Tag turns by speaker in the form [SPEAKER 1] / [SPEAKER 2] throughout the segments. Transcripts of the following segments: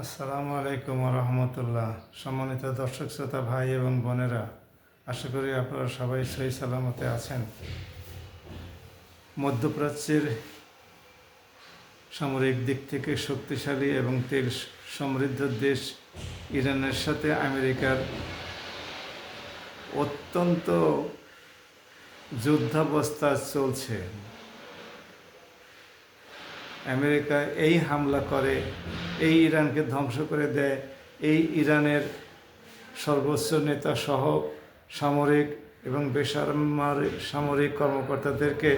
[SPEAKER 1] আসসালামু আলাইকুম রহমতুল্লাহ। সম্মানিত দর্শক শ্রোতা ভাই এবং বোনেরা, আশা করি আপনারা সবাই সহি সালামতে আছেন। মধ্যপ্রাচ্যের সামরিক দিক থেকে শক্তিশালী এবং তেল সমৃদ্ধ দেশ ইরানের সাথে আমেরিকার অত্যন্ত যুদ্ধাবস্থা চলছে। আমেরিকা এই হামলা করে, এই ইরানকে ধ্বংস করে দেয়, এই ইরানের সর্বোচ্চ নেতা সহ সামরিক এবং সামরিক কর্মকর্তাদেরকে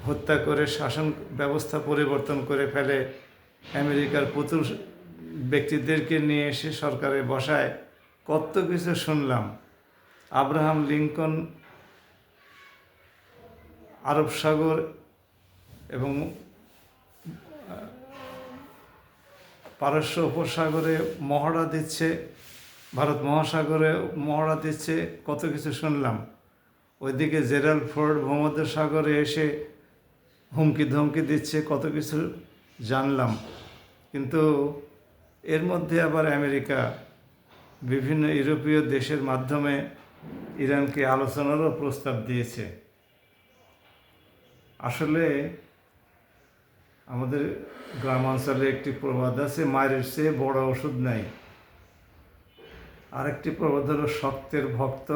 [SPEAKER 1] হত্যা করে শাসন ব্যবস্থা পরিবর্তন করে ফেলে, আমেরিকার পুতুল ব্যক্তিদেরকে নিয়ে এসে সরকারে বসায়। কত কিছু শুনলাম। আব্রাহাম লিঙ্কন আরব সাগর এবং পারস্য উপসাগরে মহড়া দিচ্ছে, ভারত মহাসাগরে মহড়া দিচ্ছে, কত কিছু শুনলাম। ওইদিকে জেরাল্ড ফোর্ড ভূমধ্যসাগরে এসে হুমকি ধমকি দিচ্ছে, কত কিছু জানলাম। কিন্তু এর মধ্যে আবার আমেরিকা বিভিন্ন ইউরোপীয় দেশের মাধ্যমে ইরানকে আলোচনারও প্রস্তাব দিয়েছে। আসলে আমাদের গ্রামাঞ্চলে একটি প্রবাদ আছে, মায়ের চেয়ে বড় ওষুধ নাই। আরেকটি প্রবাদ হলো, শক্তের ভক্ত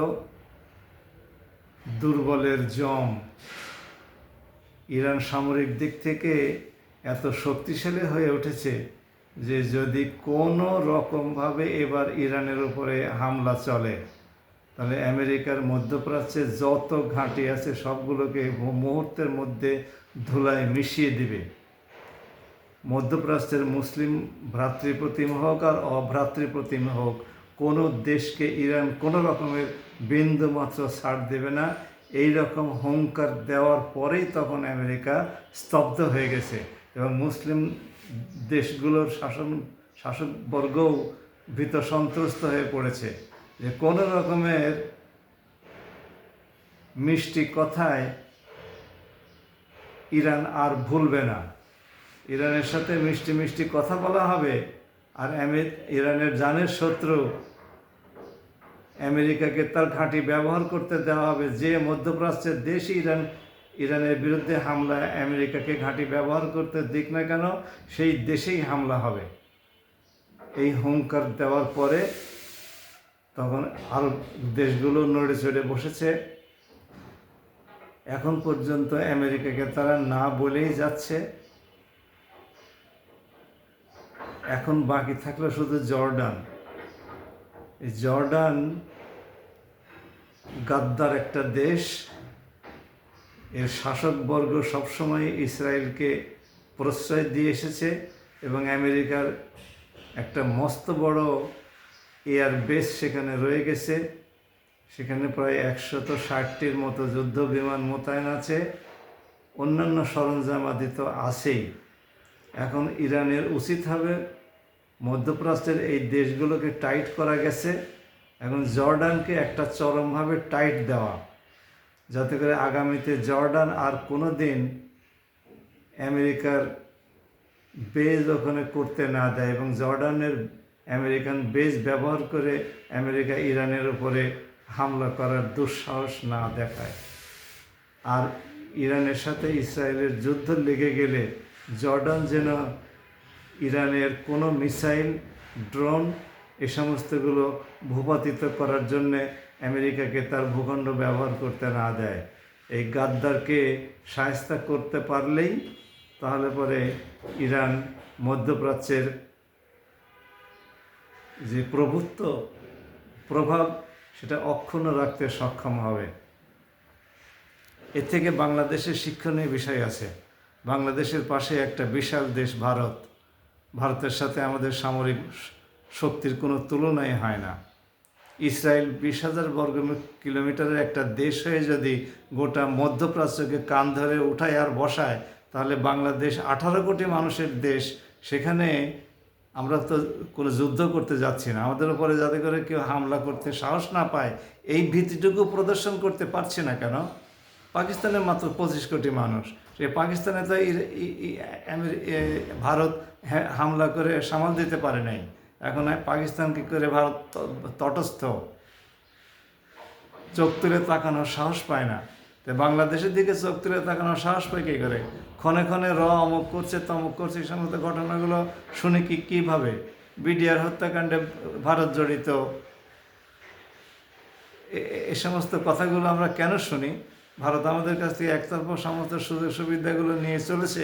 [SPEAKER 1] দুর্বলের জম। ইরান সামরিক দিক থেকে এত শক্তিশালী হয়ে উঠেছে যে যদি কোনো রকমভাবে এবার ইরানের উপরে হামলা চলে, তাহলে আমেরিকার মধ্যপ্রাচ্যে যত ঘাঁটি আছে সবগুলোকে মুহূর্তের মধ্যে ধুলায় মিশিয়ে দিবে। মধ্যপ্রাচ্যের মুসলিম ভ্রাতৃপ্রতিম হোক আর অভ্রাতৃপ্রতিম হোক, কোনো দেশকে ইরান কোনো রকমের বিন্দু মাত্র ছাড় দেবে না। এই রকম হুঙ্কার দেওয়ার পরেই তখন আমেরিকা স্তব্ধ হয়ে গেছে এবং মুসলিম দেশগুলোর শাসকবর্গও ভীত সন্ত্রস্ত হয়ে পড়েছে যে কোনো রকমের মিষ্টি কথায় ইরান আর ভুলবে না। ইরানের সাথে মিষ্টি মিষ্টি কথা বলা হবে, আর ইরানের জানের শত্রু আমেরিকাকে তার ঘাঁটি ব্যবহার করতে দেওয়া হবে। যে মধ্যপ্রাচ্যের দেশ ইরানের বিরুদ্ধে হামলায় আমেরিকাকে ঘাঁটি ব্যবহার করতে দিক না কেন, সেই দেশেই হামলা হবে। এই হুঙ্কার দেওয়ার পরে তখন আরব দেশগুলো নড়ে চড়ে বসেছে। এখন পর্যন্ত আমেরিকাকে তারা না বলেই যাচ্ছে। এখন বাকি থাকলো শুধু জর্ডান। এই জর্ডান গাদ্দার একটা দেশ। এর শাসকবর্গ সবসময় ইসরায়েলকে প্রশ্রয় দিয়ে এসেছে এবং আমেরিকার একটা মস্ত বড় এয়ার বেস সেখানে রয়ে গেছে। সেখানে প্রায় 160টির মতো যুদ্ধ বিমান মোতায়েন আছে, অন্যান্য সরঞ্জামাদি তো আছেই। এখন ইরানের উচিত হবে, মধ্যপ্রাচ্যের এই দেশগুলোকে টাইট করা গেছে, এখন জর্ডানকে একটা চরমভাবে টাইট দেওয়া, যাতে করে আগামীতে জর্ডান আর কোনো দিন আমেরিকার বেজ ওখানে করতে না দেয় এবং জর্ডানের আমেরিকান বেজ ব্যবহার করে আমেরিকা ইরানের উপরে হামলা করার দুঃসাহস না দেখায়। আর ইরানের সাথে ইসরায়েলের যুদ্ধ লেগে গেলে জর্ডান যেন ইরানের কোনো মিসাইল, ড্রোন এ সমস্তগুলো ভূপাতিত করার জন্যে আমেরিকাকে তার ভূখণ্ড ব্যবহার করতে না দেয়। এই গাদ্দারকে শায়েস্তা করতে পারলেই তাহলে পরে ইরান মধ্যপ্রাচ্যের যে প্রভাব সেটা অক্ষুণ্ণ রাখতে সক্ষম হবে। এর থেকে বাংলাদেশের শিক্ষণীয় বিষয় আছে। বাংলাদেশের পাশে একটা বিশাল দেশ ভারত। ভারতের সাথে আমাদের সামরিক শক্তির কোনো তুলনাই হয় না। ইসরায়েল 20,000 বর্গ কিলোমিটারের একটা দেশ হয়ে যদি গোটা মধ্যপ্রাচ্যকে কান ধরে উঠায় আর বসায়, তাহলে বাংলাদেশ 18 কোটি মানুষের দেশ। সেখানে আমরা তো কোনো যুদ্ধ করতে যাচ্ছি না। আমাদের উপরে যাতে করে কেউ হামলা করতে সাহস না পায়, এই ভীতিটুকু প্রদর্শন করতে পারছি না কেন? পাকিস্তানে মাত্র 25 কোটি মানুষ। সে পাকিস্তানে তো ভারত হামলা করে সামাল দিতে পারে নাই। এখন পাকিস্তান কি করে ভারত তটস্থ, চোখ তুলে তাকানোর সাহস পায় না। তো বাংলাদেশের দিকে চোখ তুলে তাকানোর সাহস পায় কী করে? ক্ষণে ক্ষণে অমুক করছে তমুক করছে, এই সমস্ত ঘটনাগুলো শুনে কীভাবে বিডিআর হত্যাকাণ্ডে ভারত জড়িত, এ সমস্ত কথাগুলো আমরা কেন শুনি? ভারত আমাদের কাছ থেকে একতরফা সমস্ত সুযোগ সুবিধাগুলো নিয়ে চলেছে,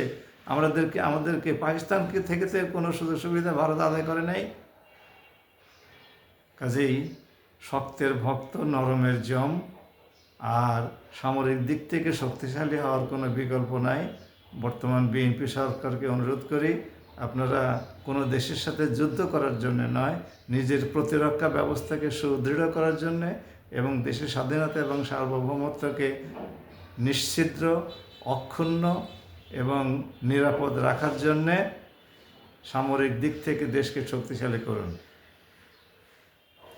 [SPEAKER 1] আমাদেরকে পাকিস্তানকে থেকে কোনো সুযোগ সুবিধা ভারত আদায় করে নাই। কাজেই শক্তের ভক্ত নরমের জম, আর সামরিক দিক থেকে শক্তিশালী হওয়ার কোনো বিকল্প নাই। বর্তমান বিএনপি সরকারকে অনুরোধ করি, আপনারা কোনো দেশের সাথে যুদ্ধ করার জন্য নয়, নিজের প্রতিরক্ষা ব্যবস্থাকে সুদৃঢ় করার জন্যে এবং দেশের স্বাধীনতা এবং সার্বভৌমত্বকে নিশ্ছিদ্র, অক্ষুণ্ণ এবং নিরাপদ রাখার জন্যে সামরিক দিক থেকে দেশকে শক্তিশালী করুন।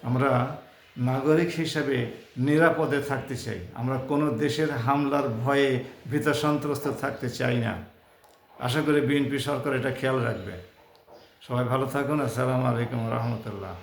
[SPEAKER 1] আমরা নাগরিক হিসাবে নিরাপদে থাকতে চাই, আমরা কোনো দেশের হামলার ভয়ে ভীত সন্ত্রস্ত থাকতে চাই না। আশা করি বিএনপি সরকার এটা খেয়াল রাখবে। সবাই ভালো থাকুন। আসসালামু আলাইকুম রহমতুল্লাহ।